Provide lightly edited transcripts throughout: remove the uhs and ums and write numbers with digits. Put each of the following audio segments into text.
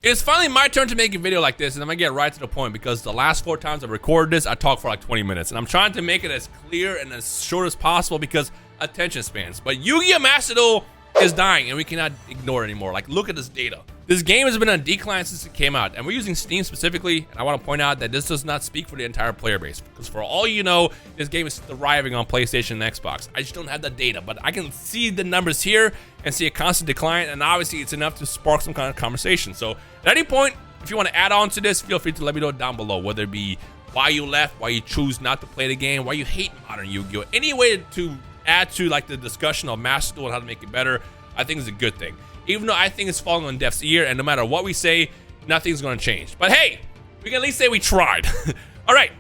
It's finally my turn to make a video like this, and I'm gonna get right to the point because the last 4 times I recorded this, I talked for like 20 minutes, and I'm trying to make it as clear and as short as possible because attention spans. But Yu-Gi-Oh! Master Duel is dying, and we cannot ignore it anymore. Like, look at this data. This game has been on decline since it came out, and we're using Steam specifically, and I want to point out that this does not speak for the entire player base, because for all you know, this game is thriving on PlayStation and Xbox. I just don't have the data, but I can see the numbers here and see a constant decline, and obviously it's enough to spark some kind of conversation. So at any point, if you want to add on to this, feel free to let me know down below, whether it be why you left, why you choose not to play the game, why you hate modern Yu-Gi-Oh! Any way to add to like the discussion of Master Duel and how to make it better, I think is a good thing. Even though I think it's falling on deaf's ear, and no matter what we say, nothing's going to change. But hey, we can at least say we tried. All right,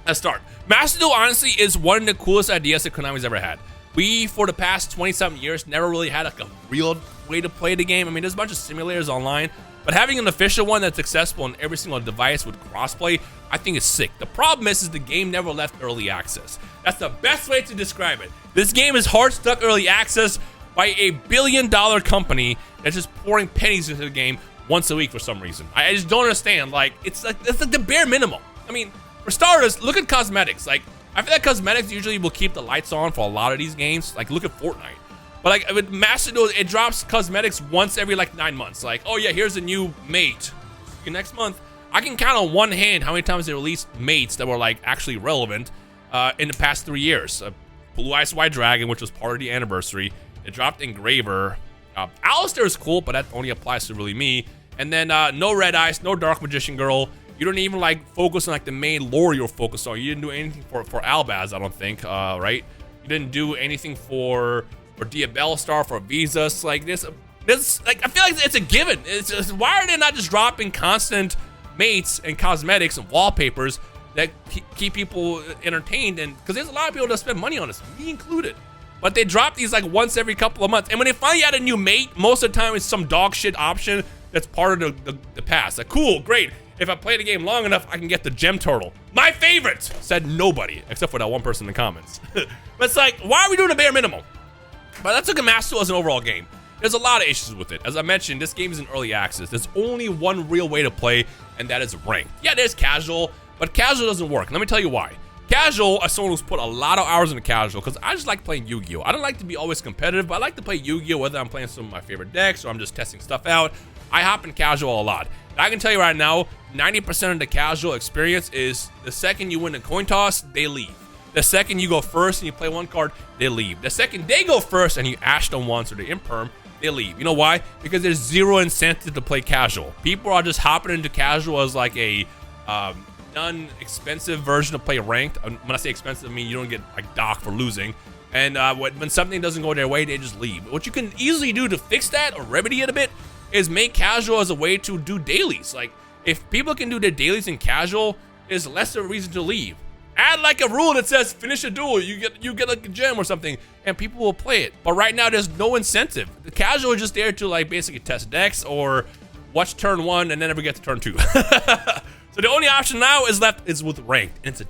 let's start. Master Duel, honestly, is one of the coolest ideas that Konami's ever had. We, for the past 20-something years, never really had like a real way to play the game. I mean, there's a bunch of simulators online, but having an official one that's accessible on every single device with crossplay, I think is sick. The problem is the game never left early access. That's the best way to describe it. This game is hard stuck early access by a billion-dollar company that's just pouring pennies into the game once a week for some reason. I just don't understand. Like, it's like the bare minimum. I mean, for starters, look at cosmetics. Like, I feel like cosmetics usually will keep the lights on for a lot of these games. Like, look at Fortnite. But like with Master Duel, it drops cosmetics once every like 9 months. Like, oh yeah, here's a new mate. Next month, I can count on one hand how many times they released mates that were like actually relevant in the past 3 years. Blue Eyes White Dragon, which was part of the anniversary. It dropped Engraver. Alistair is cool, but that only applies to really me. And then no Red Eyes, no Dark Magician Girl. You don't even like focus on like the main lore you're focused on. You didn't do anything for Albaz, I don't think, right? You didn't do anything for Diabellstar, for Visas. Like this, like I feel like it's a given. It's just, why are they not just dropping constant mates and cosmetics and wallpapers that keep people entertained? And because there's a lot of people that spend money on this, me included. But they drop these like once every couple of months. And when they finally add a new mate, most of the time it's some dog shit option that's part of the past. Like, cool, great. If I play the game long enough, I can get the gem turtle. My favorite, said nobody, except for that one person in the comments. But it's like, why are we doing the bare minimum? But let's look at Master Duel as an overall game. There's a lot of issues with it. As I mentioned, this game is in early access. There's only one real way to play, and that is ranked. Yeah, there's casual, but casual doesn't work. Let me tell you why. Casual, as someone who's put a lot of hours into casual, because I just like playing Yu-Gi-Oh! I don't like to be always competitive, but I like to play Yu-Gi-Oh! Whether I'm playing some of my favorite decks or I'm just testing stuff out. I hop in casual a lot. And I can tell you right now, 90% of the casual experience is the second you win a coin toss, they leave. The second you go first and you play one card, they leave. The second they go first and you ash them once or they imperm, they leave. You know why? Because there's zero incentive to play casual. People are just hopping into casual as like a non-expensive version to play ranked. When I say expensive, I mean you don't get like docked for losing. And when something doesn't go their way, they just leave. What you can easily do to fix that or remedy it a bit is make casual as a way to do dailies. Like, if people can do their dailies in casual, there's less of a reason to leave. Add like a rule that says finish a duel, you get like a gem or something, and people will play it. But right now, there's no incentive. The casual is just there to like basically test decks or watch turn 1 and then never get to turn 2. So the only option now is left is with ranked, and it's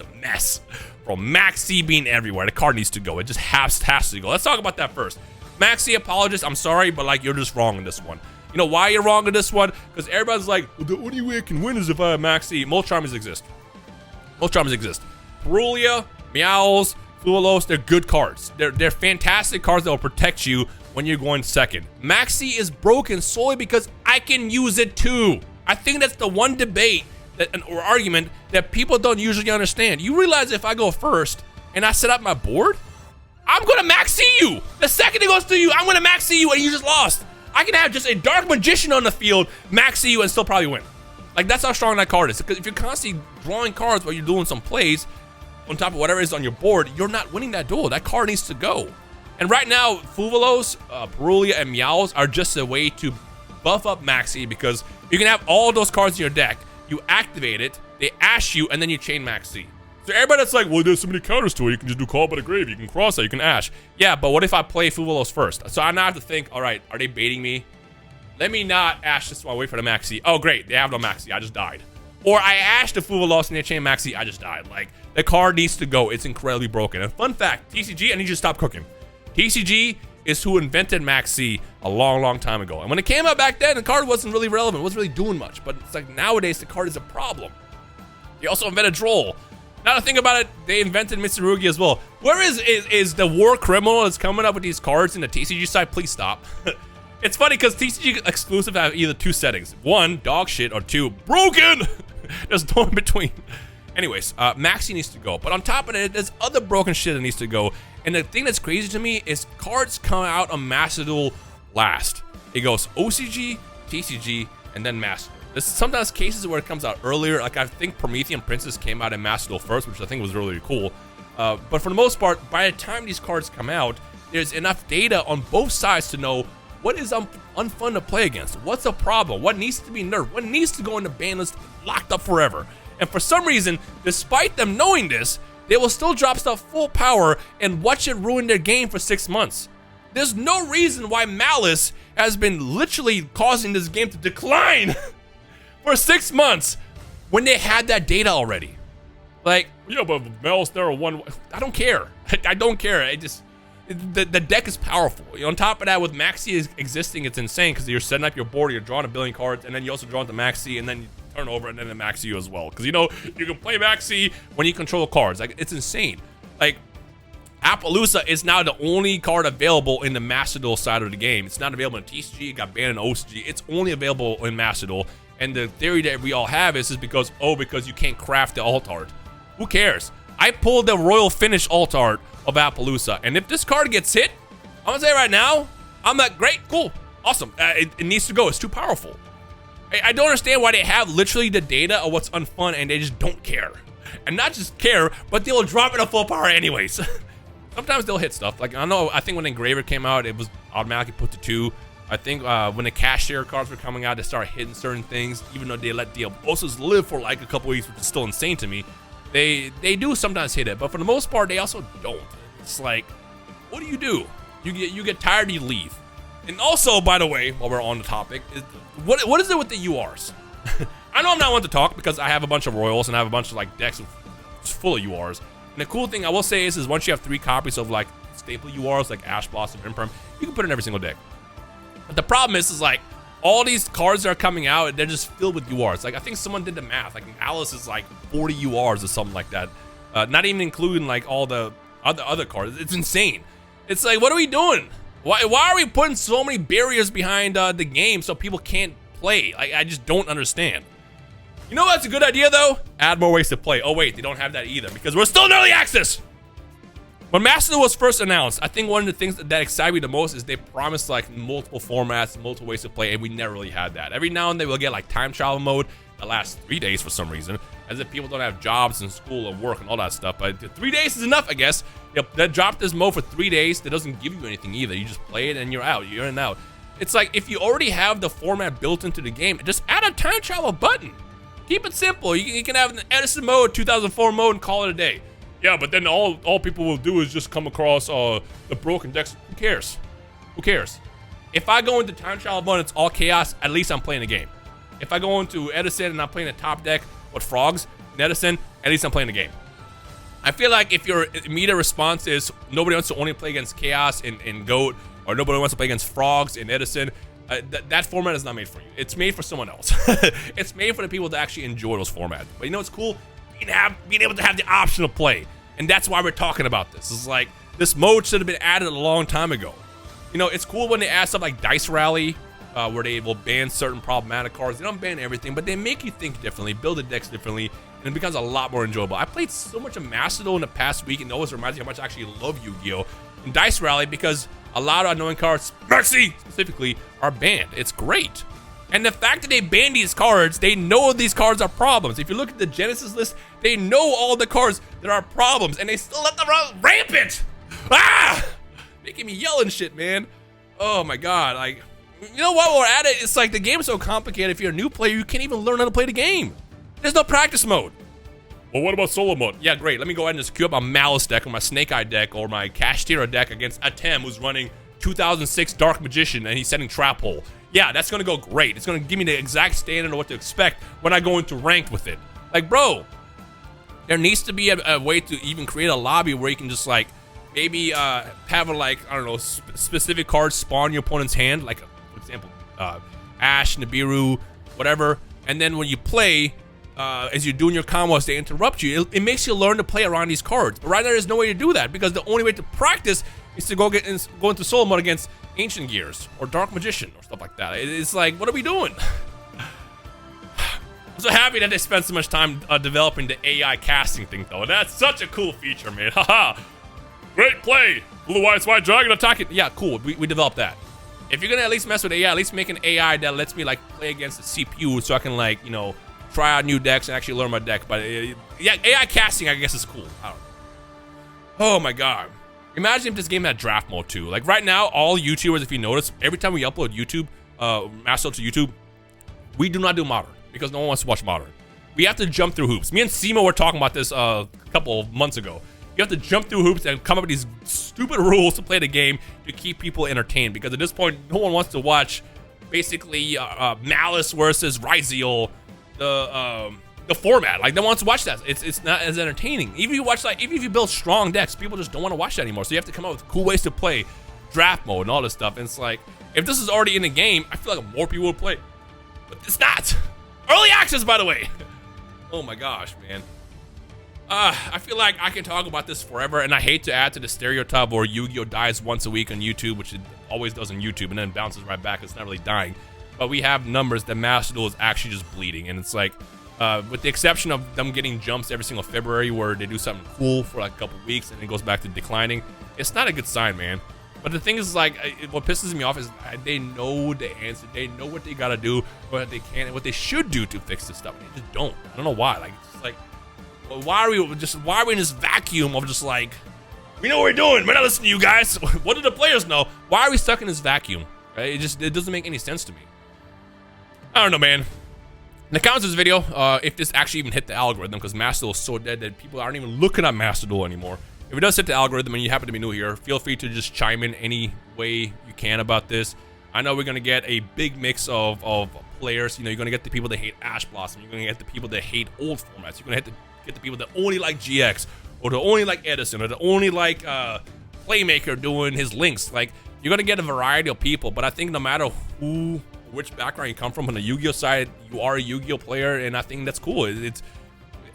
a mess. Bro, Maxx C being everywhere. The card needs to go. It just has to go. Let's talk about that first. Maxx C, apologist, I'm sorry, but like you're just wrong in this one. You know why you're wrong in this one? Because everybody's like, well, the only way I can win is if I have Maxx C. Most charmers exist. Most charmers exist. Perulia, Meows, Fulos, they're good cards. They're fantastic cards that will protect you when you're going second. Maxx C is broken solely because I can use it too. I think that's the one debate or argument that people don't usually understand. You realize if I go first and I set up my board, I'm gonna Maxx C you. The second it goes to you, I'm gonna Maxx C you and you just lost. I can have just a Dark Magician on the field, Maxx C you and still probably win. Like, that's how strong that card is. Because if you're constantly drawing cards while you're doing some plays on top of whatever is on your board, you're not winning that duel. That card needs to go. And right now, Fuvalos, Perulia, and Meows are just a way to buff up Maxx C, because you can have all those cards in your deck, you activate it, they ash you, and then you chain Maxx C. So everybody that's like, well, there's so many counters to it, you can just do Call by the Grave, you can cross out, you can ash. Yeah, but what if I play Fuvalos first? So I now have to think, all right, are they baiting me? Let me not ash this while I wait for the Maxx C. Oh, great, they have no Maxx C, I just died. Or I ashed the Fuvalos and they chain Maxx C, I just died. Like, the card needs to go, it's incredibly broken. And fun fact, TCG, I need you to stop cooking. TCG is who invented Maxx C a long time ago. And when it came out back then, the card wasn't really relevant. It wasn't really doing much. But it's like nowadays, the card is a problem. They also invented Droll. Now to think about it, they invented Mitsurugi as well. Where is the war criminal that's coming up with these cards in the TCG side? Please stop. It's funny because TCG exclusive have either 2 settings. 1, dog shit, or 2, broken. There's no in between. Anyways, Maxx C needs to go. But on top of it, there's other broken shit that needs to go. And the thing that's crazy to me is cards come out on Master Duel last. It goes OCG, TCG, and then Master Duel. There's sometimes cases where it comes out earlier. Like I think Promethean Princess came out in Master Duel first, which I think was really cool. But for the most part, by the time these cards come out, there's enough data on both sides to know what is unfun to play against. What's a problem? What needs to be nerfed? What needs to go in the ban list locked up forever? And for some reason, despite them knowing this, they will still drop stuff full power and watch it ruin their game for 6 months. There's no reason why Malice has been literally causing this game to decline for 6 months when they had that data already. Like, yeah, but Malice there are one. I don't care. I don't care. The deck is powerful. On top of that, with Maxx C existing, it's insane because you're setting up your board, you're drawing a billion cards, and then you also draw into Maxx C, and then you turn over, and then the Maxx C as well. Because you know you can play Maxx C when you control cards. Like it's insane. Like Appaloosa is now the only card available in the Master Duel side of the game. It's not available in TCG. It got banned in OCG. It's only available in Master Duel. And the theory that we all have is because you can't craft the alt art. Who cares? I pulled the Royal Finish alt art of Appaloosa, and if this card gets hit, I'm gonna say right now, I'm like, great, cool, awesome. It needs to go. It's too powerful. I don't understand why they have literally the data of what's unfun and they just don't care. And not just care, but they will drop it at full power anyways. Sometimes they'll hit stuff. Like I think when Engraver came out, it was automatically put to 2. I think when the Cashier cards were coming out, they started hitting certain things, even though they let Diablosos live for like a couple weeks, which is still insane to me. They do sometimes hit it, but for the most part, they also don't. It's like, what do? You get tired, you leave. And also, by the way, while we're on the topic, what is it with the URs? I know I'm not one to talk because I have a bunch of Royals and I have a bunch of like decks full of URs. And the cool thing I will say is once you have 3 copies of like staple URs like Ash Blossom and Imperm, you can put it in every single deck. But the problem is like all these cards that are coming out, they're just filled with URs. Like I think someone did the math. Like Alice is like 40 URs or something like that. Not even including like all the other cards. It's insane. It's like, what are we doing? Why are we putting so many barriers behind the game so people can't play? I just don't understand. You know what's a good idea though? Add more ways to play. Oh wait, they don't have that either because we're still in early access. When Master Duel was first announced, I think one of the things that excited me the most is they promised like multiple formats, multiple ways to play, and we never really had that. Every now and then we'll get like time travel mode that lasts 3 days for some reason, as if people don't have jobs and school and work and all that stuff. But 3 days is enough, I guess. Yep, they dropped this mode for 3 days. That doesn't give you anything either. You just play it and you're out. You're in and out. It's like if you already have the format built into the game, just add a time travel button. Keep it simple. You can have an Edison mode, 2004 mode, and call it a day. Yeah, but then all people will do is just come across the broken decks. Who cares? Who cares? If I go into time travel mode and it's all chaos, at least I'm playing the game. If I go into Edison and I'm playing the top deck with frogs in Edison, at least I'm playing the game. I feel like if your immediate response is nobody wants to only play against chaos in GOAT, or nobody wants to play against frogs in Edison, that format is not made for you. It's made for someone else. It's made for the people that actually enjoy those formats. But you know what's cool? Being able to have the option to play. And that's why we're talking about this. It's like, this mode should have been added a long time ago. You know, it's cool when they add stuff like Dice Rally, where they will ban certain problematic cards. They don't ban everything, but they make you think differently, build the decks differently, and it becomes a lot more enjoyable. I played so much of Master Duel in the past week, and it always reminds me how much I actually love Yu-Gi-Oh! And Dice Rally, because a lot of annoying cards, Maxx C specifically, are banned. It's great. And the fact that they ban these cards, they know these cards are problems. If you look at the Genesis list, they know all the cards that are problems, and they still let them run rampant. Ah! Making me yell and shit, man. Oh my god, like, you know what, we're at it, it's like the game's so complicated, if you're a new player, you can't even learn how to play the game. There's no practice mode. Well, what about solo mode? Yeah, great, let me go ahead and just queue up my Malice deck, or my Snake Eye deck, or my Kashtira deck against Atem, who's running 2006 Dark Magician, and he's setting Trap Hole. Yeah, that's gonna go great. It's gonna give me the exact standard of what to expect when I go into ranked with it. Like, bro, there needs to be a way to even create a lobby where you can just like maybe have a, like, I don't know, specific cards spawn your opponent's hand, like for example Ash, Nibiru, whatever, and then when you play, as you're doing your combos, they interrupt you. It makes you learn to play around these cards. But right now, there's no way to do that because the only way to practice is to go into solo mode against Ancient Gears or Dark Magician or stuff like that. It's like, what are we doing? I'm so happy that they spent so much time developing the AI casting thing, though. That's such a cool feature, man. Haha. Great play. Blue Eyes White Dragon attacking. Yeah, cool. We developed that. If you're gonna at least mess with AI, at least make an AI that lets me like play against the CPU, so I can, like, you know, try out new decks and actually learn my deck. But yeah, AI casting, I guess, is cool. I don't know. Oh my god. Imagine if this game had draft mode too. Like right now, all YouTubers, if you notice, every time we upload Master to YouTube, we do not do modern because no one wants to watch modern. We have to jump through hoops. Me and Simo were talking about this a couple of months ago. You have to jump through hoops and come up with these stupid rules to play the game to keep people entertained, because at this point, no one wants to watch basically Malice versus Ryzeal, the format. Like, no one wants to watch that. It's not as entertaining. Even if you watch, like, even if you build strong decks, people just don't want to watch that anymore. So you have to come up with cool ways to play draft mode and all this stuff. And it's like, if this is already in the game, I feel like more people would play. But it's not. Early access, by the way. Oh my gosh, man. I feel like I can talk about this forever, and I hate to add to the stereotype where Yu-Gi-Oh! Dies once a week on YouTube, which it always does on YouTube, and then bounces right back. It's not really dying. But we have numbers that Master Duel is actually just bleeding, and it's like, with the exception of them getting jumps every single February where they do something cool for like a couple weeks and it goes back to declining, it's not a good sign, man. But the thing is, like, what pisses me off is they know the answer. They know what they gotta do, what they can, and what they should do to fix this stuff. And they just don't. I don't know why. Like, it's just like, why are we in this vacuum of just like, we know what we're doing. We're not listening to you guys. What do the players know? Why are we stuck in this vacuum? Right? It doesn't make any sense to me. I don't know, man. In the comments of this video, if this actually even hit the algorithm, because Master Duel is so dead that people aren't even looking at Master Duel anymore. If it does hit the algorithm and you happen to be new here, feel free to just chime in any way you can about this. I know we're going to get a big mix of players. You know, you're going to get the people that hate Ash Blossom. You're going to get the people that hate old formats. You're going to get the people that only like GX, or that only like Edison, or that only like Playmaker doing his links. Like, you're going to get a variety of people, but I think no matter which background you come from on the Yu-Gi-Oh side, you are a Yu-Gi-Oh player, and I think that's cool. It's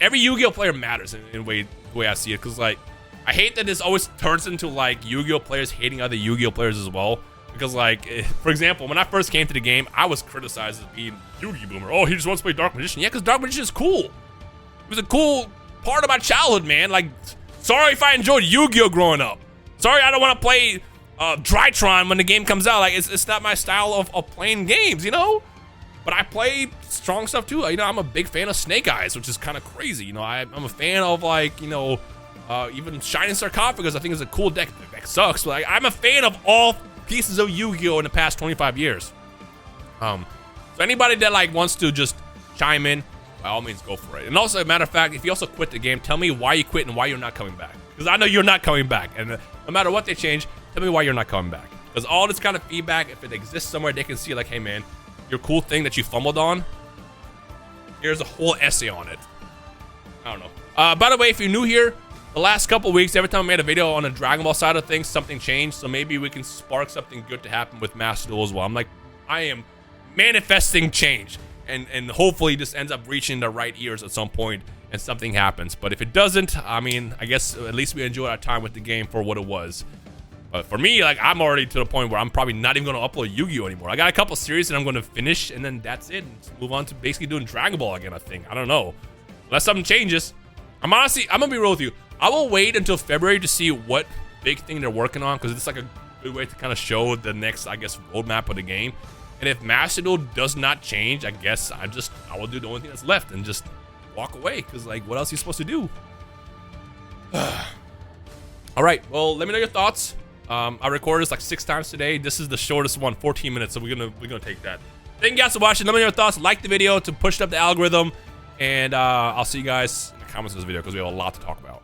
every Yu-Gi-Oh player matters in the way I see it, because like, I hate that this always turns into like Yu-Gi-Oh players hating other Yu-Gi-Oh players as well. Because like, for example, when I first came to the game, I was criticized as being Yu-Gi Boomer. Oh, he just wants to play Dark Magician. Yeah, because Dark Magician is cool. It was a cool part of my childhood, man. Like, sorry if I enjoyed Yu-Gi-Oh growing up. Sorry I don't want to play Drytron when the game comes out. Like, it's not my style of playing games, you know? But I play strong stuff too. You know, I'm a big fan of Snake Eyes, which is kind of crazy. You know, I'm a fan of, like, you know, even Shining Sarcophagus. I think is a cool deck. The deck sucks, but like, I'm a fan of all pieces of Yu-Gi-Oh in the past 25 years. So anybody that like wants to just chime in, by all means, go for it. And also, as a matter of fact, if you also quit the game, tell me why you quit and why you're not coming back. Because I know you're not coming back, and no matter what they change, tell me why you're not coming back. Because all this kind of feedback, if it exists somewhere, they can see like, hey man, your cool thing that you fumbled on, here's a whole essay on it. I don't know. By the way, if you're new here, the last couple weeks, every time I made a video on the Dragon Ball side of things, something changed. So maybe we can spark something good to happen with Master Duel as well. I'm like, I am manifesting change. And hopefully this ends up reaching the right ears at some point and something happens. But if it doesn't, I mean, I guess at least we enjoyed our time with the game for what it was. But for me, like, I'm already to the point where I'm probably not even going to upload Yu-Gi-Oh anymore. I got a couple series that I'm going to finish, and then that's it. And move on to basically doing Dragon Ball again, I think. I don't know. Unless something changes. I'm going to be real with you. I will wait until February to see what big thing they're working on, because it's like a good way to kind of show the next, I guess, roadmap of the game. And if Master Duel does not change, I guess I will do the only thing that's left and just walk away, because like, what else are you supposed to do? All right, well, let me know your thoughts. I recorded this like 6 times today. This is the shortest one, 14 minutes, so we're gonna take that. Thank you guys for watching. Let me know your thoughts. Like the video to push up the algorithm, and I'll see you guys in the comments of this video, because we have a lot to talk about.